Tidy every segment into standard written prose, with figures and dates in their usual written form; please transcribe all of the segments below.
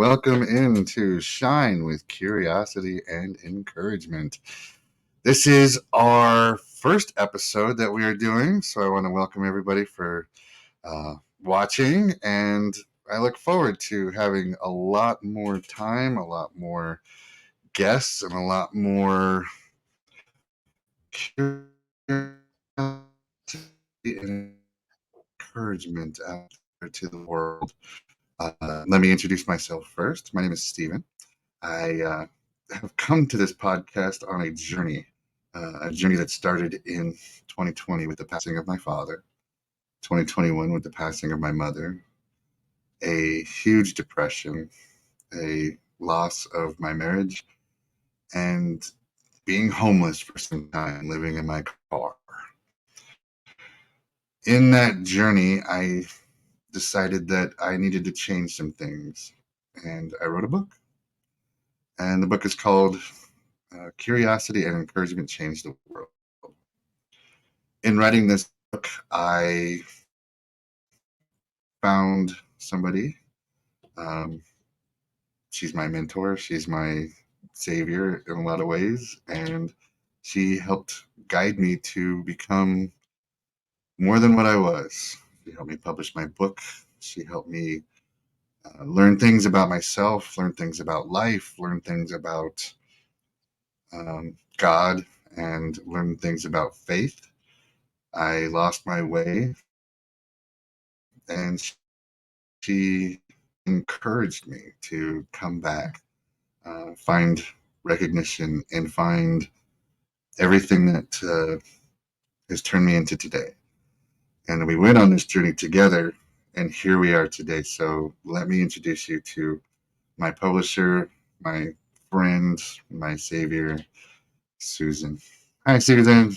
welcome into Shine with Curiosity and Encouragement. This is our first episode that we are doing, so I want to welcome everybody for watching, and I look forward to having a lot more time, a lot more guests, and a lot more curiosity and encouragement out there to the world. Let me introduce myself first. My name is Steven. I have come to this podcast on a journey that started in 2020 with the passing of my father, 2021 with the passing of my mother, a huge depression, a loss of my marriage, and being homeless for some time, living in my car. In that journey, I decided that I needed to change some things, and I wrote a book. And the book is called Curiosity and Encouragement Change the World. In writing this book, I found somebody. Um, she's my mentor. She's my savior in a lot of ways. And she helped guide me to become more than what I was. She helped me publish my book. She helped me learn things about myself, learn things about life, learn things about God, and learn things about faith. I lost my way, and she encouraged me to come back, find recognition, and find everything that has turned me into today. And we went on this journey together, and here we are today. So let me introduce you to my publisher, my friend, my savior, Susan. Hi, Susan.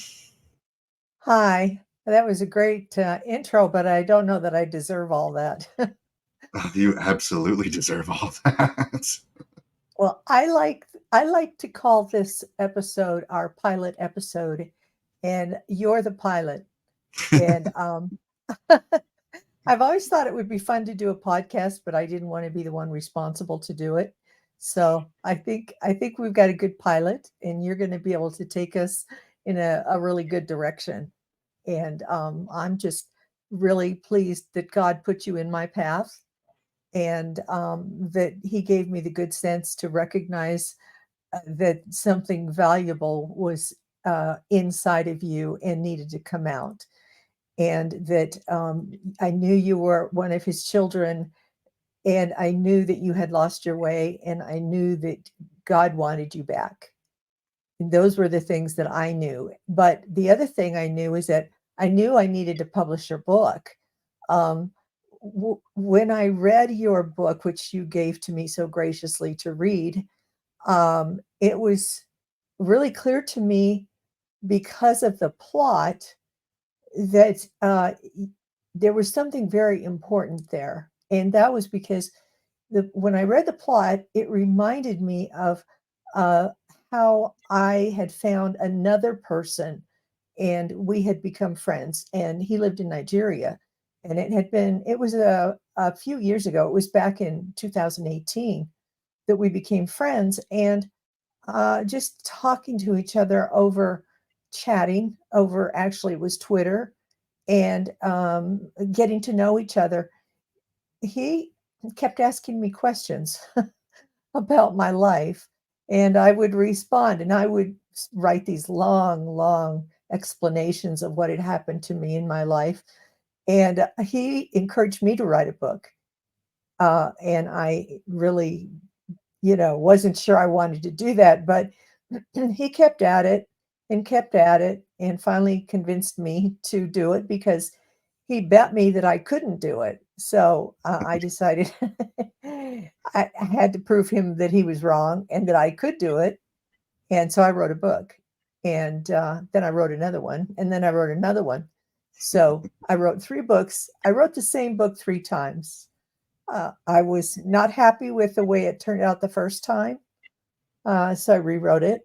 Hi, that was a great intro, but I don't know that I deserve all that. You absolutely deserve all that. Well, I like to call this episode our pilot episode, and you're the pilot. And I've always thought it would be fun to do a podcast, but I didn't want to be the one responsible to do it. So I think we've got a good pilot, and you're going to be able to take us in a really good direction. And I'm just really pleased that God put you in my path, and that He gave me the good sense to recognize that something valuable was inside of you and needed to come out. And that I knew you were one of His children, and I knew that you had lost your way, and I knew that God wanted you back. And those were the things that I knew. But the other thing I knew is that I knew I needed to publish your book. Um, when I read your book, which you gave to me so graciously to read, it was really clear to me, because of the plot, that there was something very important there. And that was because when I read the plot, it reminded me of uh, how I had found another person, and we had become friends. And he lived in Nigeria, and it was a few years ago. It was back in 2018 that we became friends, and just talking to each other over chatting over, actually it was Twitter, and getting to know each other. He kept asking me questions about my life, and I would respond, and I would write these long, long explanations of what had happened to me in my life. And he encouraged me to write a book. And I really, wasn't sure I wanted to do that, but he kept at it and kept at it, and finally convinced me to do it, because he bet me that I couldn't do it. So I decided I had to prove him that he was wrong and that I could do it. And so I wrote a book, and then I wrote another one, and then I wrote another one. So I wrote three books. I wrote the same book three times. I was not happy with the way it turned out the first time, so I rewrote it.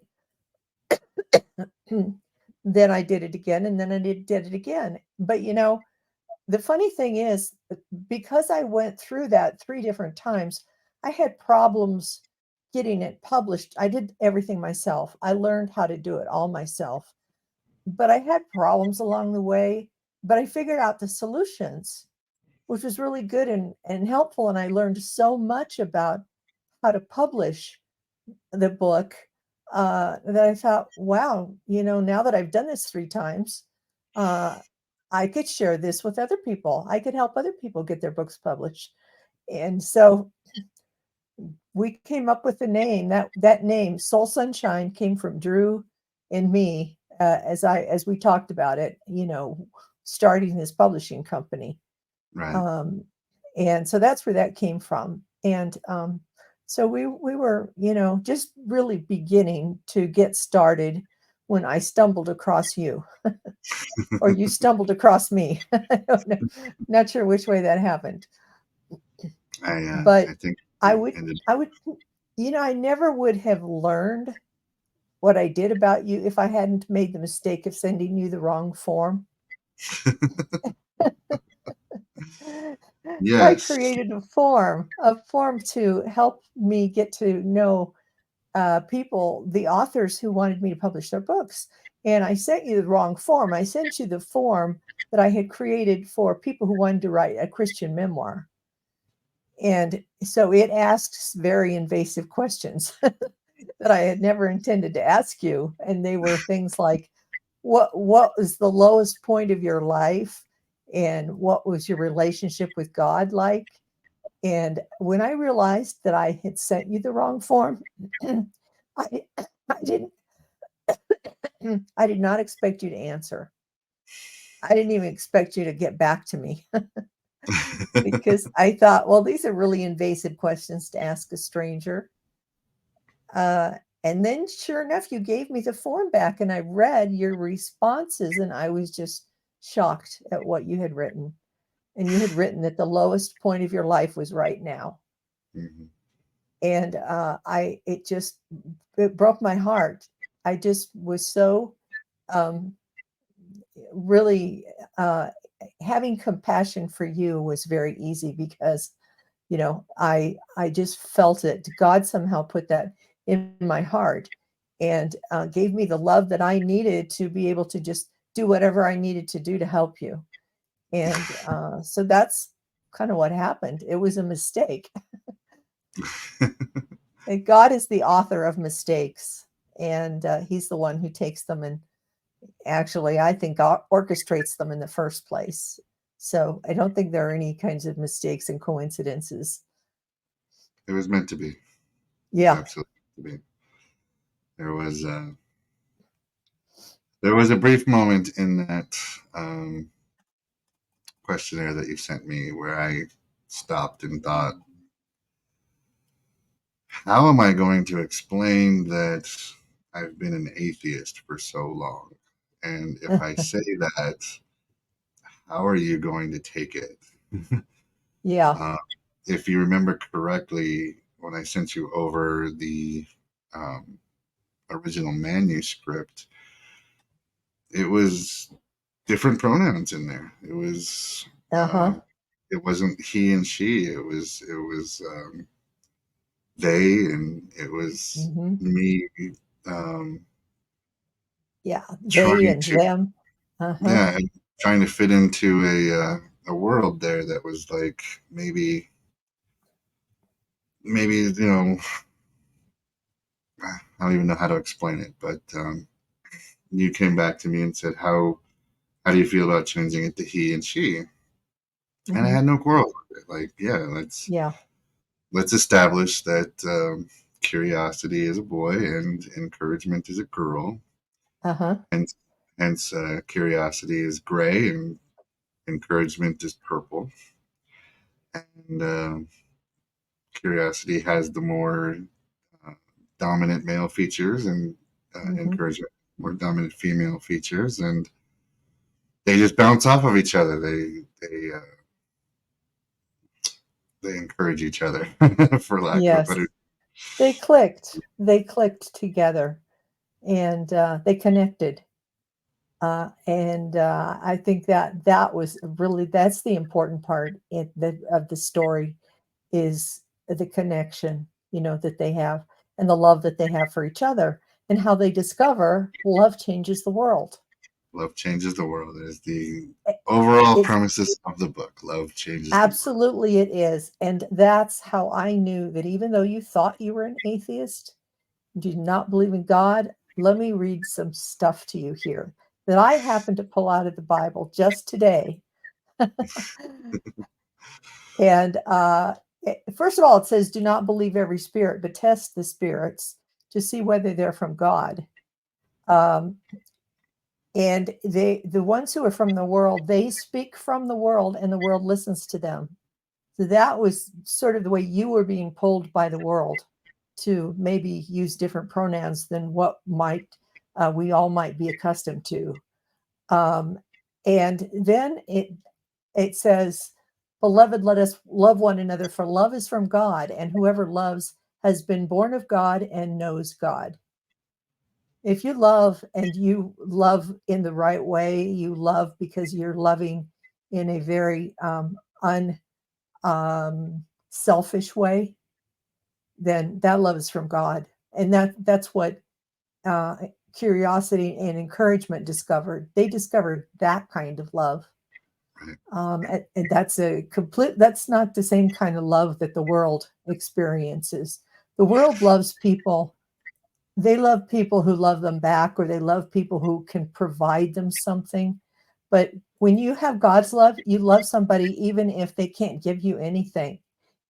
Then I did it again, and then I did it again. But the funny thing is, because I went through that three different times, I had problems getting it published. I did everything myself. I learned how to do it all myself, but I had problems along the way. But I figured out the solutions, which was really good and helpful. And I learned so much about how to publish the book that I thought, wow, now that I've done this 3 times, uh, I could share this with other people. I could help other people get their books published. And so we came up with the name. That name, Soul Sunshine, came from Drew and me, as we talked about it, starting this publishing company. Right. Um, and so that's where that came from. And so we were, just really beginning to get started when I stumbled across you, or you stumbled across me. I don't know, not sure which way that happened, I but think I we would, ended. I would, I never would have learned what I did about you if I hadn't made the mistake of sending you the wrong form. So I Yes. created a form to help me get to know people, the authors who wanted me to publish their books. And I sent you the wrong form. I sent you the form that I had created for people who wanted to write a Christian memoir. And so it asks very invasive questions that I had never intended to ask you. And they were things like, what was the lowest point of your life? And what was your relationship with God like? And when I realized that I had sent you the wrong form, I, I didn't I did not expect you to answer. I didn't even expect you to get back to me because I thought, well, these are really invasive questions to ask a stranger. Uh, and then, sure enough, you gave me the form back, and I read your responses, and I was just shocked at what you had written. And you had written that the lowest point of your life was right now. Mhm. And it broke my heart. I just was so um, really having compassion for you was very easy because I just felt it. God somehow put that in my heart and gave me the love that I needed to be able to just do whatever I needed to do to help you. And so that's kind of what happened. It was a mistake. And God is the author of mistakes, and He's the one who takes them and actually, I think, orchestrates them in the first place. So I don't think there are any kinds of mistakes and coincidences. It was meant to be. It was Yeah. absolutely meant to be. There was there was a brief moment in that questionnaire that you sent me where I stopped and thought, how am I going to explain that I've been an atheist for so long? And if I say that, how are you going to take it? Yeah. uh, if you remember correctly, when I sent you over the um, original manuscript, it was different pronouns in there. Uh-huh. It wasn't he and she. It was they, and it was Hmm. me um, Yeah. They trying and to, them. Uh-huh. yeah, and trying to fit into a world there that was like maybe I don't even know how to explain it, but you came back to me and said, how do you feel about changing it to he and she? And I Hmm. had no quarrel with it. Like, yeah, Yeah. let's establish that curiosity is a boy and encouragement is a girl, Uh-huh. and hence curiosity is gray and encouragement is purple, and curiosity has the more uh, dominant male features, and Hmm. encouragement more dominant female features, and they just bounce off of each other. They encourage each other, for lack of a Yes. better. They clicked. They clicked together and they connected. And I think that was really that's the important part of the story is the connection, that they have, and the love that they have for each other, and how they discover love changes the world. Love changes the world is the I- overall It's premises of the book. Love changes the world. absolutely it is. And that's how I knew that even though you thought you were an atheist, did not believe in God, let me read some stuff to you here that I happened to pull out of the Bible just today. And first of all, it says, do not believe every spirit, but test the spirits to see whether they're from God. Um, and the ones who are from the world, they speak from the world and the world listens to them. So that was sort of the way you were being pulled by the world to maybe use different pronouns than what we all might be accustomed to. Um, and then it says, beloved, let us love one another, for love is from God, and whoever loves has been born of God and knows God. If you love and you love in the right way, you love because you're loving in a very selfish way, then that love is from God. And that's what uh, curiosity and encouragement discovered. They discovered that kind of love. Right. And that's not the same kind of love that the world experiences. The world loves people. They love people who love them back, or they love people who can provide them something. But when you have God's love, you love somebody even if they can't give you anything,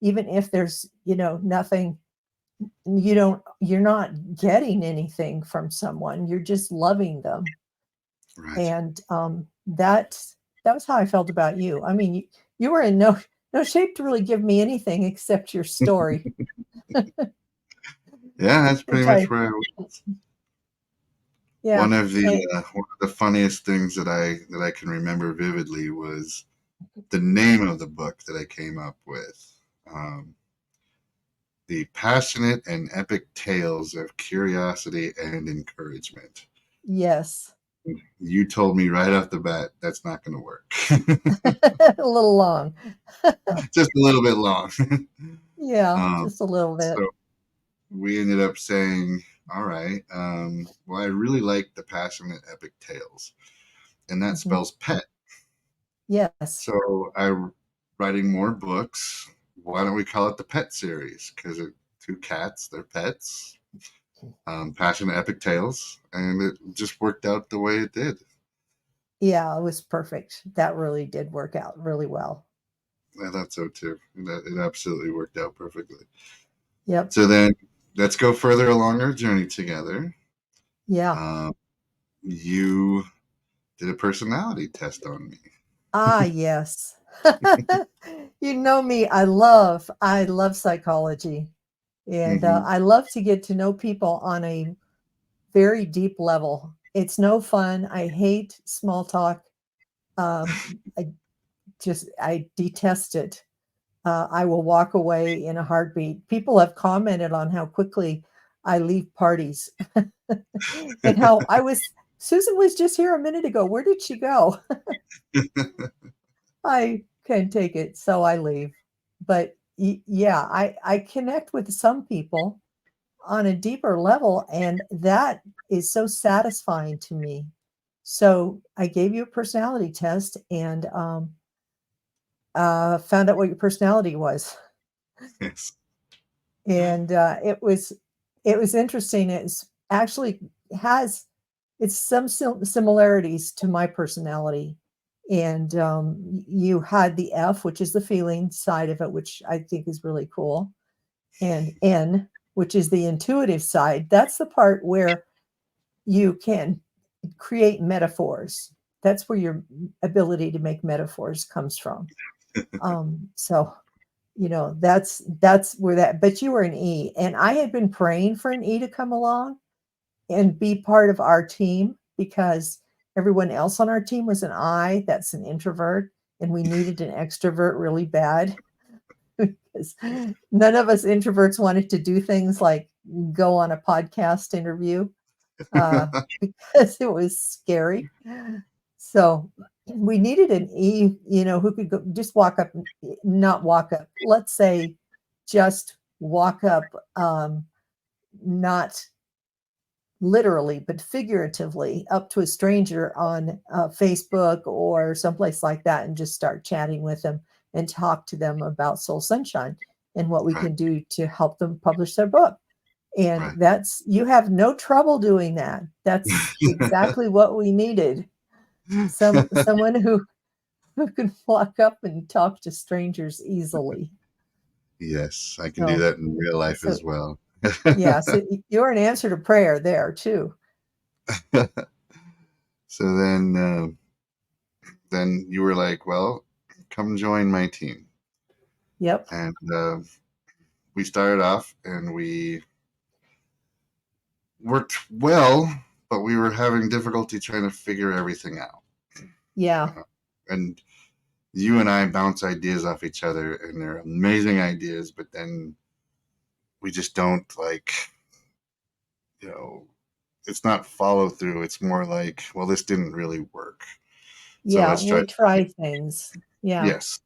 even if there's, nothing, you're not getting anything from someone. You're just loving them. Right. And that was how I felt about you. I mean, you were in no shape to really give me anything except your story, Yeah, that's pretty which much where I was. yeah, and One of the funniest things that I can remember vividly was the name of the book that I came up with. Um, the passionate and epic tales of curiosity and encouragement. yes, You told me right off the bat that's not going to work. a little long. Just a little bit long. Yeah, um, just a little bit. so we ended up saying, all right, well, I really like the passionate epic tales, and that Mhm. spells pet. Yes, So I'm writing more books. Why don't we call it the Pet Series? Because two cats, they're pets. Passionate epic tales, and it just worked out the way it did. yeah, it was perfect. That really did work out really well. I thought so too. It absolutely worked out perfectly. Yep. So then let's go further along our journey together. Yeah. Um, you did a personality test on me. Ah, yes. You know me, I love psychology, and Hmm. I love to get to know people on a very deep level. It's no fun. I hate small talk. Um, I I detest it. I will walk away in a heartbeat. People have commented on how quickly I leave parties and how Susan was just here a minute ago. Where did she go? I can take it, so I leave. But yeah, I connect with some people on a deeper level, and that is so satisfying to me. So I gave you a personality test and found out what your personality was, Yes. and it was interesting. It's actually has it's some similarities to my personality. And you had the F, which is the feeling side of it, which I think is really cool, and N, which is the intuitive side. That's the part where you can create metaphors. That's where your ability to make metaphors comes from. So that's where that. But you were an E, and I had been praying for an E to come along and be part of our team because everyone else on our team was an I, that's an introvert, and we needed an extrovert really bad because none of us introverts wanted to do things like go on a podcast interview because it was scary. So we needed an E, who could go, just walk up, not walk up, let's say just walk up, not literally, but figuratively, up to a stranger on Facebook or someplace like that and just start chatting with them and talk to them about Soul Sunshine and what we Right. can do to help them publish their book. And Right. you have no trouble doing that. That's exactly what we needed. Someone who can walk up and talk to strangers easily. Yes, I can do So, that in real life so as well. yeah, so you're an answer to prayer there too. So then you were like, well, come join my team. Yep. And we started off and we worked well, but we were having difficulty trying to figure everything out. Yeah. And you and I bounce ideas off each other, and they're amazing ideas, but then we just don't like, you know, it's not follow through. It's more like, well, this didn't really work. So Yeah. let's try. We try things. Yeah. Yes.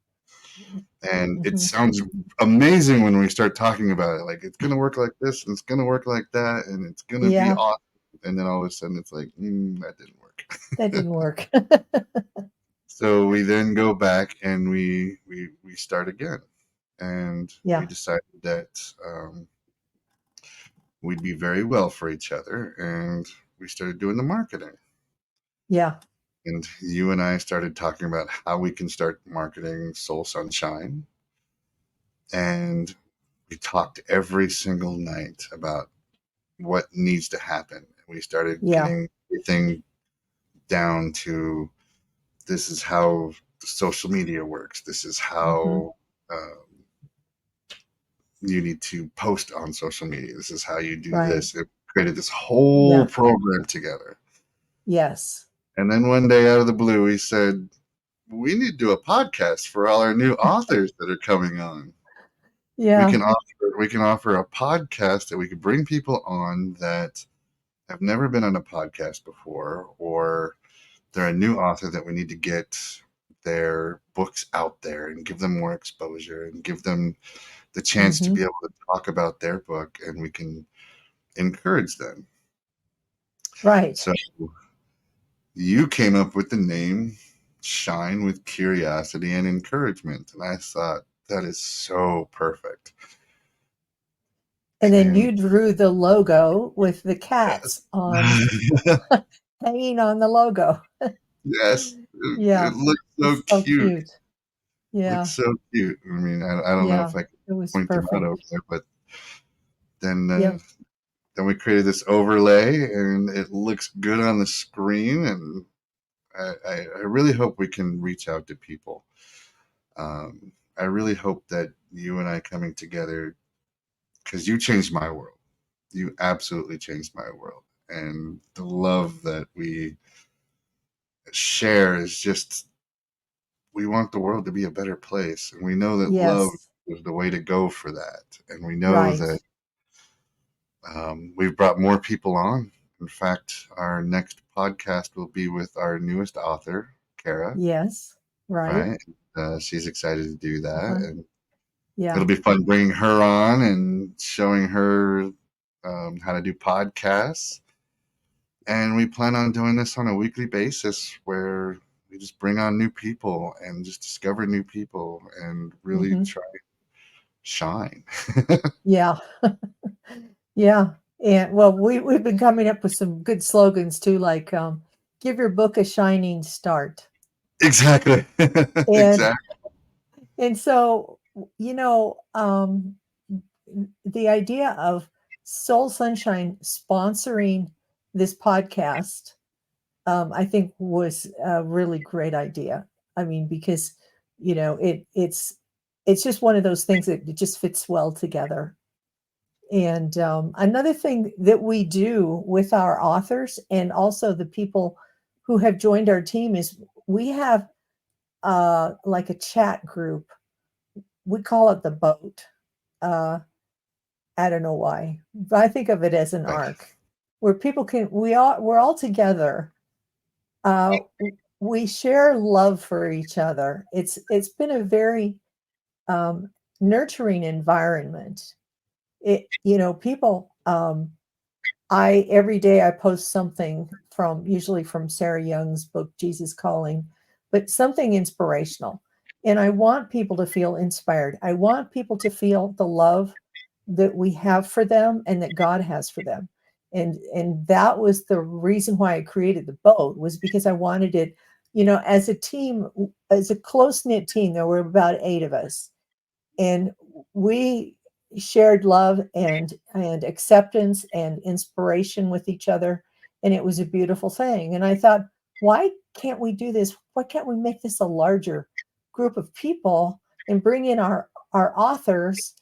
And it Hmm. sounds amazing when we start talking about it. Like, it's going to work like this, and it's going to work like that, and it's going to be Yeah. awesome. And then all of a sudden it's like, that didn't work. That didn't work. So we then go back and we start again. And we Yeah. decided that we'd be very well for each other. And we started doing the marketing. Yeah. And you and I started talking about how we can start marketing Soul Sunshine. And we talked every single night about what needs to happen. We started Yeah. getting everything down to, this is how social media works. This is Hmm. how you need to post on social media. This is how you do Right. this. It created this whole Yeah. program together. Yes. And then one day out of the blue, he said, we need to do a podcast for all our new authors that are coming on. We Yeah. can offer a podcast that we could bring people on that have never been on a podcast before, or they're a new author that we need to get their books out there and give them more exposure and give them the chance to Hmm. be able to talk about their book, and we can encourage them. Right. So you came up with the name Shine with Curiosity and Encouragement. And I thought, that is so perfect. And then And you drew the logo with the yes, cats on hanging on the logo. yes, it Yeah. looks so It's so cute. cute. Yeah. Looks so cute. I mean, I don't know Yeah. if I can It was point them out over perfect. there, but then Yep. then we created this overlay, and it looks good on the screen. And I really hope we can reach out to people. I really hope that you and I coming together, because you changed my world. You absolutely changed my world. And the love that we share is just, we want the world to be a better place. And we know that love Yes. is the way to go for that. And we know Right. that we've brought more people on. In fact, our next podcast will be with our newest author, Kara, Yes. Right. right? She's excited to do that. Uh-huh. And it'll Yeah. be fun bringing her on and showing her how to do podcasts. And we plan on doing this on a weekly basis where we just bring on new people and just discover new people and really Hmm. try to shine. Yeah. Yeah. And well, we've been coming up with some good slogans too, like give your book a shining start. Exactly. And Exactly. and so the idea of Soul Sunshine sponsoring this podcast, I think was a really great idea. I mean, because it's just one of those things that it just fits well together. And another thing that we do with our authors and also the people who have joined our team is we have like a chat group. We call it the boat. Uh, I don't know why, but I think of it as an Right. arc where people can we're all together. Uh, we share love for each other. It's been a very nurturing environment. People, I every day I post something from usually from Sarah Young's book Jesus Calling, but something inspirational. And I want people to feel inspired. I want people to feel the love that we have for them and that God has for them. And that was the reason why I created the boat, was because I wanted it, as a team, as a close-knit team. There were about 8 of us, and we shared love and acceptance and inspiration with each other, and it was a beautiful thing. And I thought, why can't we do this? Why can't we make this a larger group of people and bring in our authors,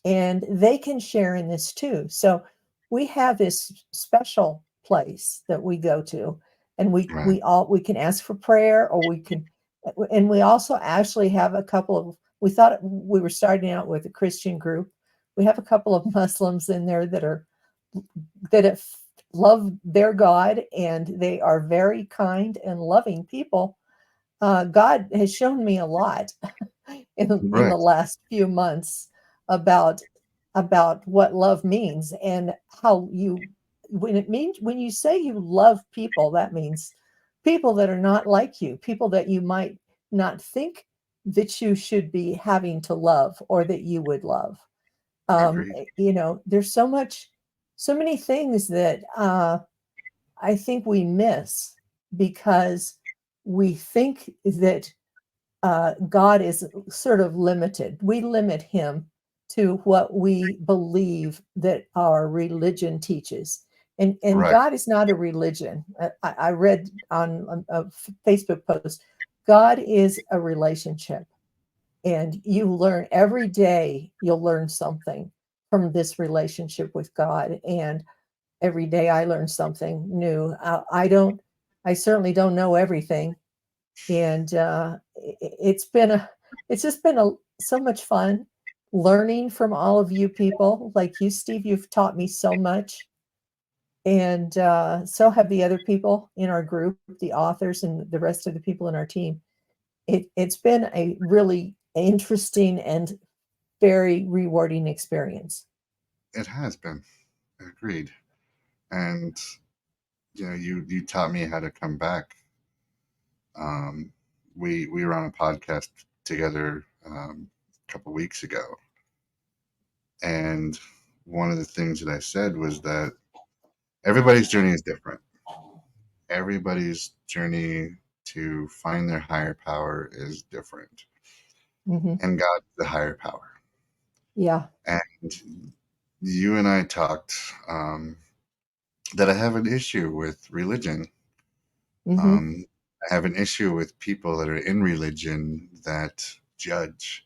and they can share in this too? So we have this special place that we go to, and Right. we can ask for prayer, or we can, and we also actually have a couple of, we thought we were starting out with a Christian group. We have a couple of Muslims in there that love their God, and they are very kind and loving people. God has shown me a lot in Right. the last few months about what love means, and how you, when you say you love people, that means people that are not like you, people that you might not think that you should be having to love or that you would love. Agreed. There's so many things that I think we miss, because we think that God is sort of limited. We limit him to what we believe that our religion teaches. And Right. God is not a religion. I read on a Facebook post, God is a relationship. And you learn every day, you'll learn something from this relationship with God. And every day I learn something new. I certainly don't know everything, and it's just been so much fun learning from all of you people. Like you, Steve, you've taught me so much, and so have the other people in our group, the authors and the rest of the people in our team. It's been a really interesting and very rewarding experience. It has been. Agreed. And you taught me how to come back. Um, we were on a podcast together a couple weeks ago, and one of the things that I said was that everybody's journey is different. Everybody's journey to find their higher power is different, Hmm. and God's the higher power. Yeah. And you and I talked that I have an issue with religion. Hmm. Um, I have an issue with people that are in religion that judge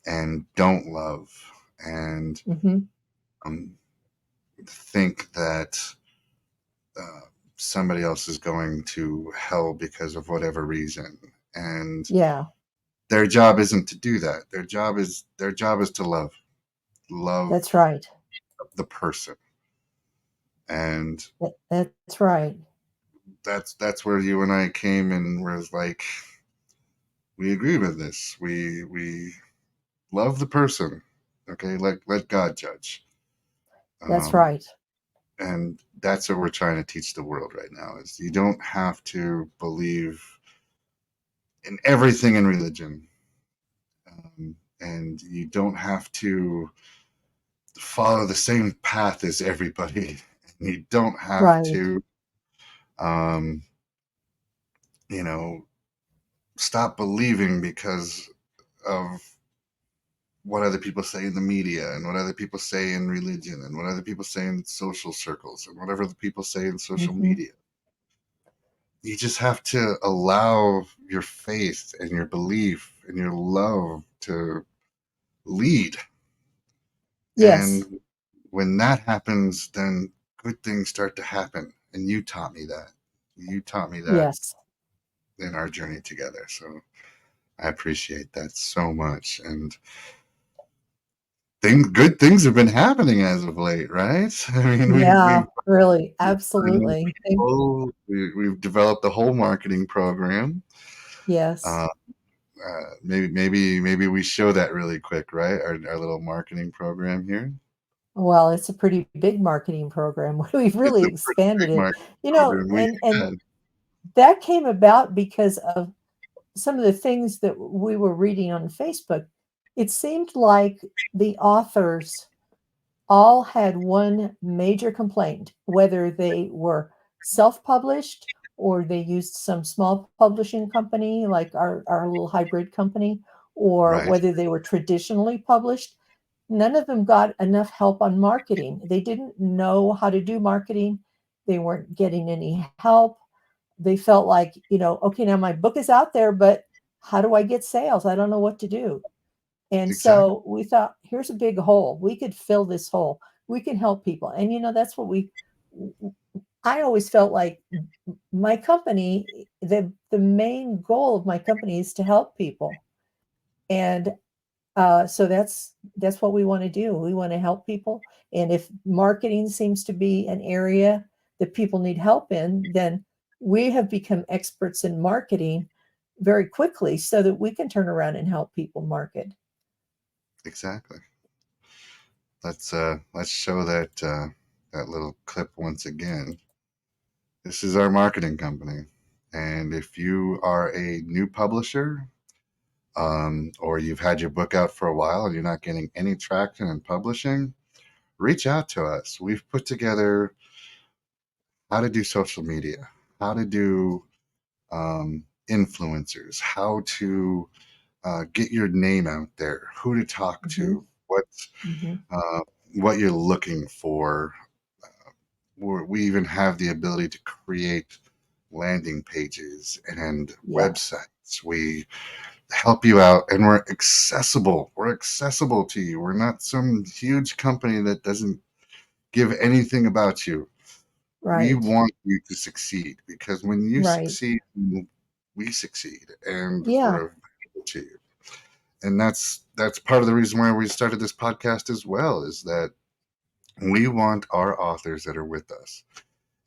and don't love and Hmm. um, think that uh, somebody else is going to hell because of whatever reason. And Yeah, their job isn't to do that. Their job is to love that's right. the person. And That's right. that's where you and I came and was like, we agree with this. We love the person. Okay, let God judge. That's Um, right. and that's what we're trying to teach the world right now: is you don't have to believe in everything in religion, and you don't have to follow the same path as everybody. You don't have Right. to, um, you know, stop believing because of what other people say in the media and what other people say in religion and what other people say in social circles and whatever the people say in social Hmm. media. You just have to allow your faith and your belief and your love to lead. Yes. And when that happens, then good things start to happen. And you taught me that. You taught me that Yes. in our journey together. So I appreciate that so much. And good things have been happening as of late, right? I mean, Yeah, really. we've Absolutely. we've developed a whole marketing program. Yes. Uh, Maybe we show that really quick, right? Our little marketing program here. Well, it's a pretty big marketing program. We've It's really a pretty big expanded it. marketing You know, program. We and had that came about because of some of the things that we were reading on Facebook. It seemed like the authors all had one major complaint, whether they were self-published or they used some small publishing company like our little hybrid company, or right, whether they were traditionally published. None of them got enough help on marketing. They didn't know how to do marketing. They weren't getting any help. They felt like, okay, now my book is out there, but how do I get sales? I don't know what to do. And exactly, so we thought, here's a big hole. We could fill this hole. We can help people. And that's what I always felt like my company, the main goal of my company is to help people. And so that's what we want to do. We want to help people. And if marketing seems to be an area that people need help in, then we have become experts in marketing very quickly so that we can turn around and help people market. exactly. Let's show that little clip once again. This is our marketing company, and if you are a new publisher, or you've had your book out for a while and you're not getting any traction in publishing, reach out to us. We've put together how to do social media, how to do influencers, how to get your name out there, who to talk Hmm. to, Hmm. uh, what you're looking for. We even have the ability to create landing pages and Yeah, websites. We help you out, and we're accessible. We're accessible to you. We're not some huge company that doesn't give anything about you. We right, want you to succeed, because when you right. succeed, we succeed, and we're Yeah. available to you. And that's part of the reason why we started this podcast as well, is that we want our authors that are with us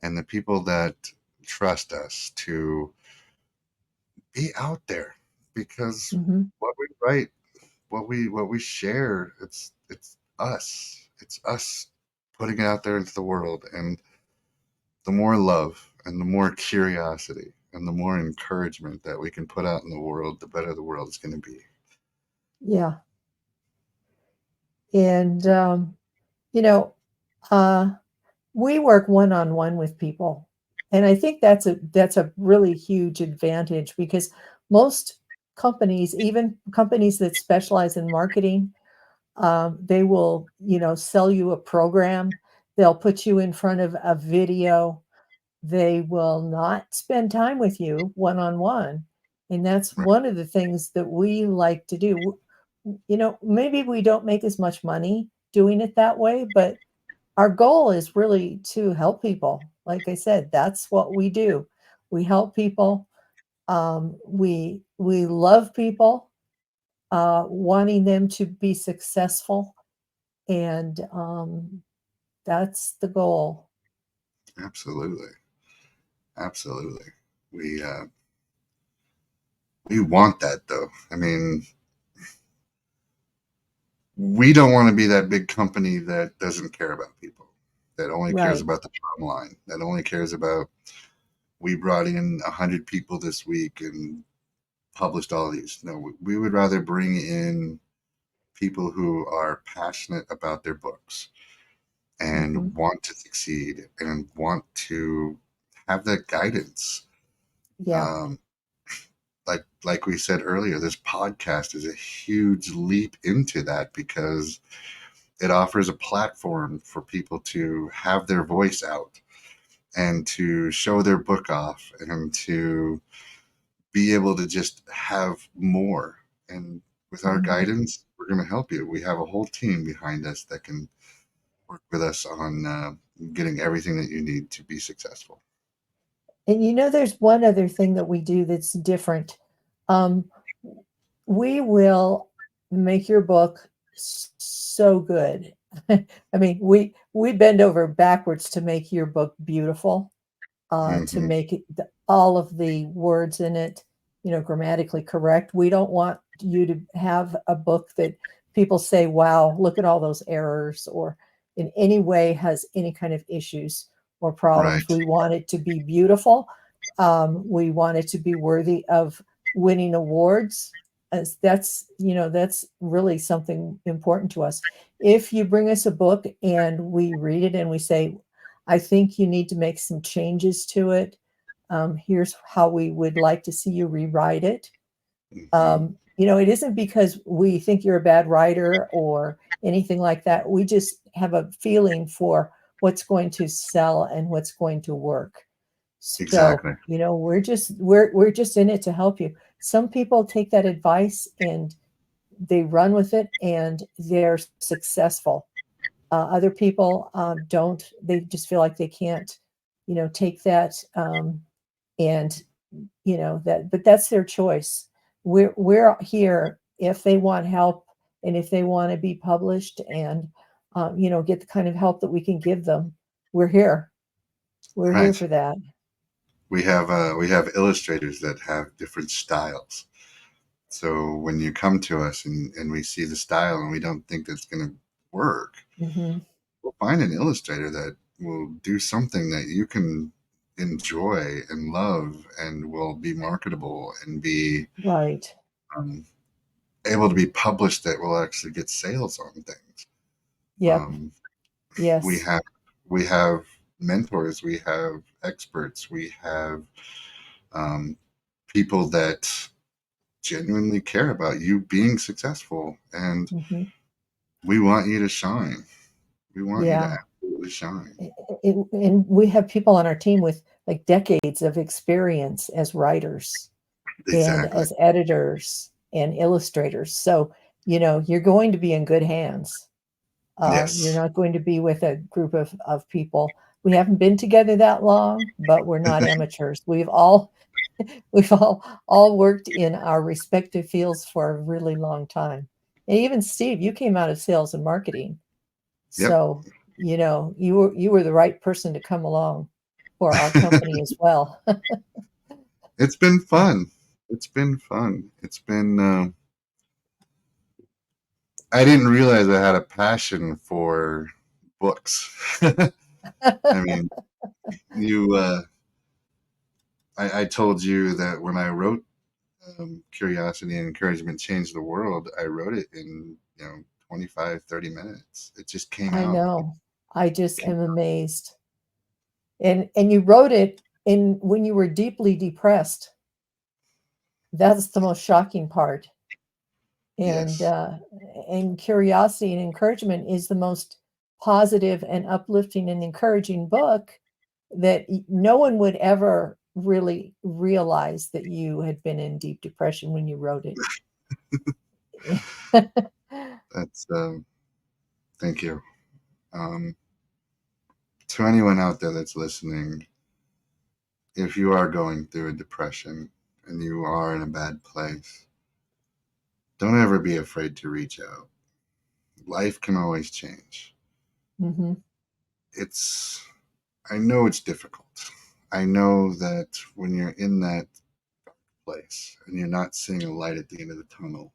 and the people that trust us to be out there, because Hmm. what we write, what we share, it's us putting it out there into the world. And the more love and the more curiosity and the more encouragement that we can put out in the world, the better the world is going to be. Yeah. And, you know, uh, we work one-on-one with people. And I think that's a really huge advantage because most companies, even companies that specialize in marketing, they will, sell you a program. They'll put you in front of a video. They will not spend time with you one-on-one. And that's Right. one of the things that we like to do. Maybe we don't make as much money doing it that way, but our goal is really to help people. Like I said, that's what we do. We help people. We love people, wanting them to be successful, and that's the goal. Absolutely, absolutely. We want that, though. I mean, we don't want to be that big company that doesn't care about people, that only cares Right. about the bottom line, that only cares about, we brought in 100 people this week and published all these. No, we would rather bring in people who are passionate about their books Hmm. and want to succeed and want to have that guidance. Yeah. Um, like we said earlier, this podcast is a huge leap into that, because it offers a platform for people to have their voice out and to show their book off and to be able to just have more. And with our Hmm. guidance, we're going to help you. We have a whole team behind us that can work with us on getting everything that you need to be successful. And there's one other thing that we do that's different. Um, we will make your book so good. I mean, we bend over backwards to make your book beautiful, to Hmm. make it, all of the words in it. grammatically correct. We don't want you to have a book that people say, wow, look at all those errors, or in any way has any kind of issues or problems. Right. We want it to be beautiful. We want it to be worthy of winning awards. As that's really something important to us. If you bring us a book and we read it and we say, I think you need to make some changes to it. Here's how we would like to see you rewrite it. Hmm. It isn't because we think you're a bad writer or anything like that. We just have a feeling for what's going to sell and what's going to work. So, Exactly. we're just in it to help you. Some people take that advice and they run with it and they're successful. Other people don't. They just feel like they can't, take that, and but that's their choice. We're here if they want help and if they want to be published and get the kind of help that we can give them. We're here. We're here Right. for that. We have illustrators that have different styles. So when you come to us and we see the style and we don't think that's going to work, Hmm. we'll find an illustrator that will do something that you can enjoy and love and will be marketable and be Right. um, able to be published, that will actually get sales on things. Yep. Um, we Yes. have we have mentors, we have experts, we have um, people that genuinely care about you being successful, and Hmm. we want you to shine. We want you to Yeah. absolutely shine. And we have people on our team with like decades of experience as writers and Exactly. as editors and illustrators. So, you're going to be in good hands. You're Yes. not going to be with a group of people. We haven't been together that long, but we're not amateurs. We've all worked in our respective fields for a really long time. And even Steve, you came out of sales and marketing. Yep. So, you were the right person to come along for our company as well. It's been fun. It's been fun. It's been. I didn't realize I had a passion for books. I mean, you. I told you that when I wrote Curiosity and Encouragement Changed the World, I wrote it in 25, 30 minutes. It just came I out. know. I just Came am amazed. And you wrote it in when you were deeply depressed. That's the most shocking part. And Yes. uh, and curiosity and encouragement is the most positive and uplifting and encouraging book that no one would ever really realize that you had been in deep depression when you wrote it. That's. Thank you. Um, to anyone out there that's listening, if you are going through a depression and you are in a bad place, don't ever be afraid to reach out. Life can always change. Hmm. It's, I know it's difficult. I know that when you're in that place and you're not seeing a light at the end of the tunnel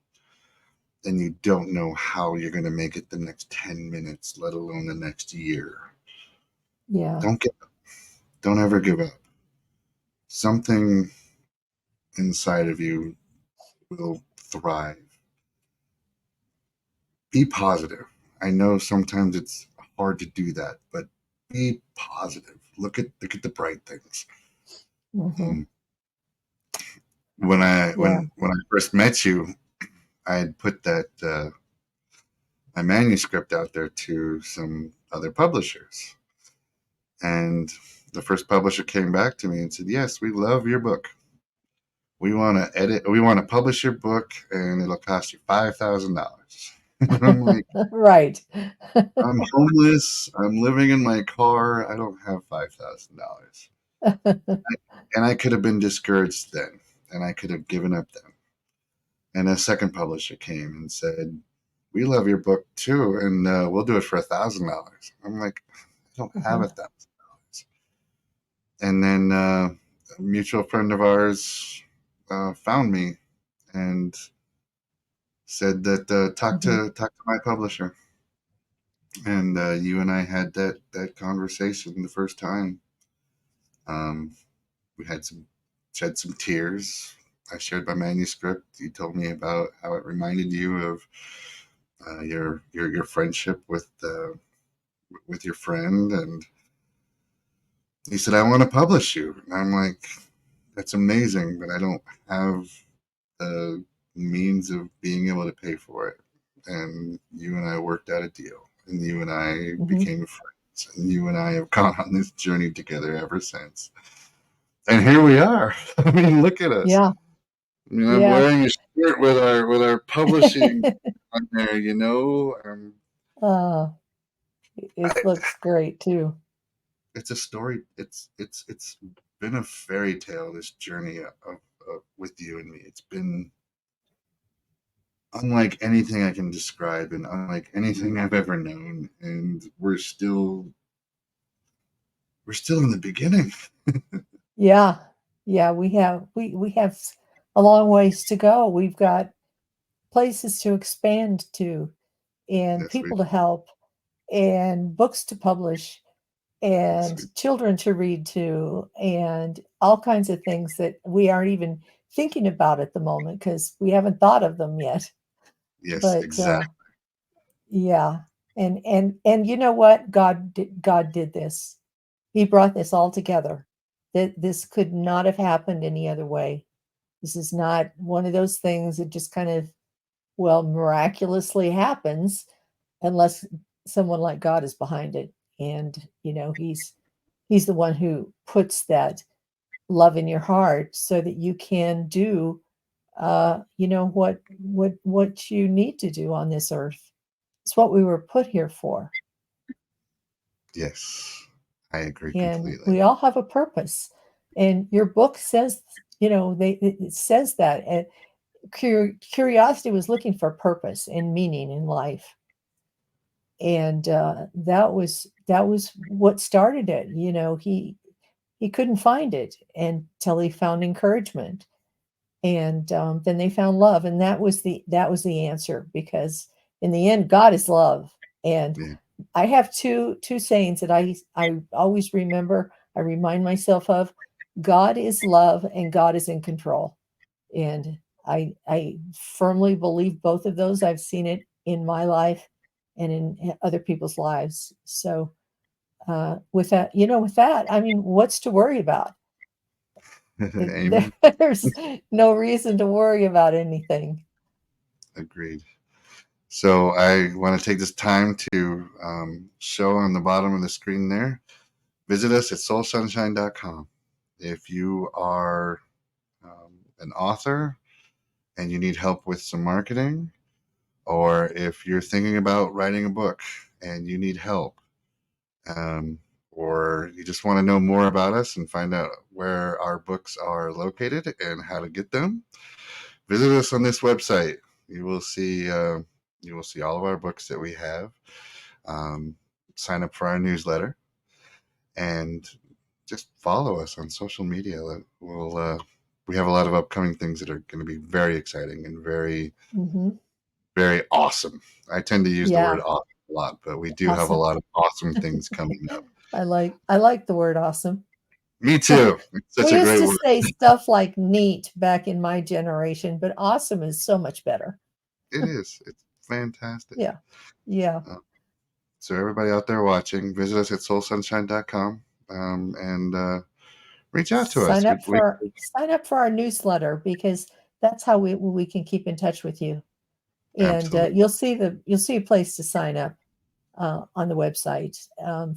and you don't know how you're going to make it the next 10 minutes, let alone the next year, Yeah. don't give up. Don't ever give up. Something inside of you will thrive. Be positive. I know sometimes it's hard to do that, but be positive. Look at the bright things. Hmm. Um, when I Yeah. when I first met you, I had put that my manuscript out there to some other publishers, and the first publisher came back to me and said, "Yes, we love your book. We want to edit. We want to publish your book, and it'll cost you $5,000." I'm like, Right. I'm homeless. I'm living in my car. I don't have $5,000. And I could have been discouraged then, and I could have given up then. And a second publisher came and said, "We love your book too, and we'll do it for $1,000." I'm like, I don't have Mhm. $1,000. And then a mutual friend of ours found me and said that Mhm. talk to my publisher, and you and I had that conversation the first time. Um, we had some shed some tears. I shared my manuscript. You told me about how it reminded you of your friendship with your friend, and he said, "I want to publish you." And I'm like, "That's amazing, but I don't have the means of being able to pay for it." And you and I worked out a deal, and you and I Mhm. became friends, and you and I have gone on this journey together ever since. And here we are. I mean, look at us. Yeah. I mean, I'm Yeah. wearing a shirt with our publishing on there. Uh, I, it looks great too. it's a story. It's been a fairy tale. This journey of with you and me. It's been unlike anything I can describe, and unlike anything I've ever known. And we're still in the beginning. Yeah. Yeah, we have a long ways to go. We've got places to expand to, and Yes, we people to help, and books to publish, yes and we children to read to, and all kinds of things that we aren't even thinking about at the moment because we haven't thought of them yet. yes But exactly. yeah, and you know what? God did this. He brought this all together. That this could not have happened any other way. This is not one of those things that just kind of, well, miraculously happens unless someone like God is behind it. And, he's the one who puts that love in your heart so that you can do what you need to do on this earth. It's what we were put here for. Yes, I agree And completely. we all have a purpose. And your book says, it says that. And curiosity was looking for purpose and meaning in life, and that was what started it. He couldn't find it until he found encouragement, and then they found love, and that was the answer, because in the end God is love. And Yeah, I have two sayings that I always remember. I remind myself of: God is love and God is in control. And I firmly believe both of those. I've seen it in my life and in other people's lives. So with that, I mean, what's to worry about? amen. There's no reason to worry about anything. Agreed. So I want to take this time to show on the bottom of the screen there. Visit us at soulsunshine.com. If you are an author and you need help with some marketing, or if you're thinking about writing a book and you need help, um, or you just want to know more about us and find out where our books are located and how to get them, visit us on this website. You will see you will see all of our books that we have. Um, Sign up for our newsletter and just follow us on social media. We have a lot of upcoming things that are going to be very exciting and very Hmm. very awesome. I tend to use the word Yeah, awesome a lot, but we do have a awesome. lot of awesome things coming up. I like the word awesome. Me too. It's such We a used great to word. say stuff like neat back in my generation, but awesome is so much better. It is. It's fantastic. Yeah. Yeah. Uh, so everybody out there watching, visit us at soulsunshine.com and reach out to Sign us. up for sign up for our newsletter, because that's how we can keep in touch with you. And Absolutely. you'll see a place to sign up on the website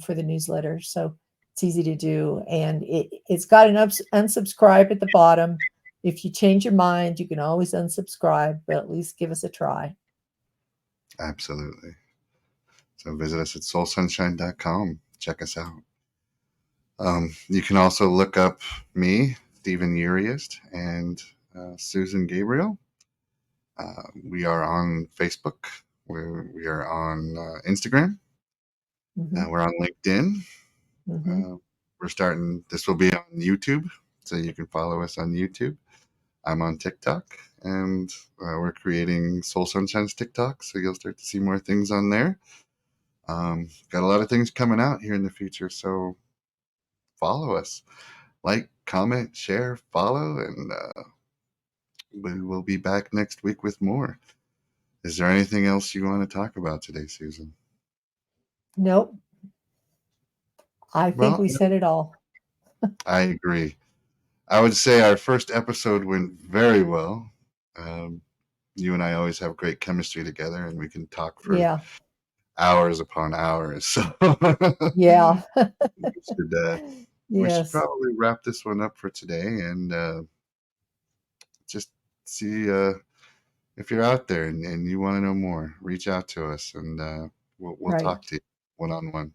for the newsletter. So it's easy to do, and it's got an unsubscribe at the bottom. If you change your mind, you can always unsubscribe, but at least give us a try. Absolutely. So visit us at soulsunshine.com. Check us out. You can also look up me, Stephen Eurioste, and Susan Gabriel. We are on Facebook. We are on Instagram. Hmm. We're on LinkedIn. Hmm. Uh, we're starting. This will be on YouTube, so you can follow us on YouTube. I'm on TikTok, and we're creating Soul Sunshine's TikTok, so you'll start to see more things on there. Got a lot of things coming out here in the future, so follow us. Like, comment, share, follow, and we will be back next week with more. Is there anything else you want to talk about today, Susan? Nope. I think Well, we said it all. I agree. I would say our first episode went very well. Um, you and I always have great chemistry together, and we can talk for Yeah. hours upon hours. So Yeah. we should Yes. probably wrap this one up for today, and just see if you're out there and you want to know more, reach out to us, and we'll Right. talk to you one on one.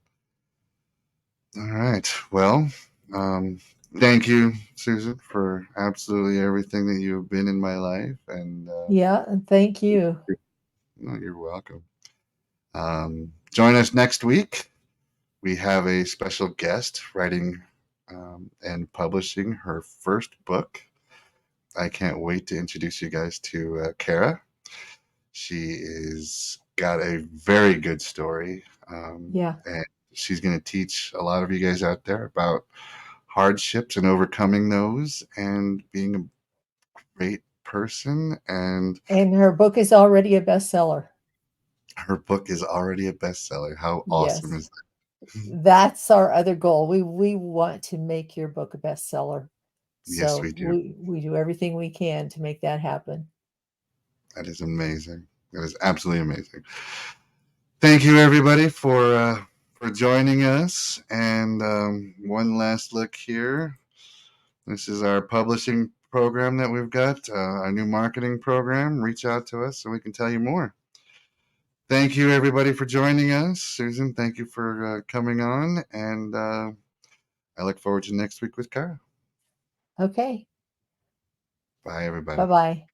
All right. Well, um, thank you, Susan, for absolutely everything that you've been in my life, and Yeah. And thank you. you're welcome. Join us next week. We have a special guest writing and publishing her first book. I can't wait to introduce you guys to Kara. She is got a very good story, Yeah. and she's going to teach a lot of you guys out there about hardships and overcoming those, and being a great person. And And her book is already a bestseller. her book is already a bestseller. How awesome Yes. is that? That's our other goal. We want to make your book a bestseller. Yes, So we do. we do everything we can to make that happen. That is amazing. That is absolutely amazing. Thank you, everybody, for joining us. And one last look here. This is our publishing program that we've got, our new marketing program. Reach out to us so we can tell you more. Thank you, everybody, for joining us. Susan, thank you for coming on. And I look forward to next week with Kara. Okay. Bye, everybody. Bye-bye.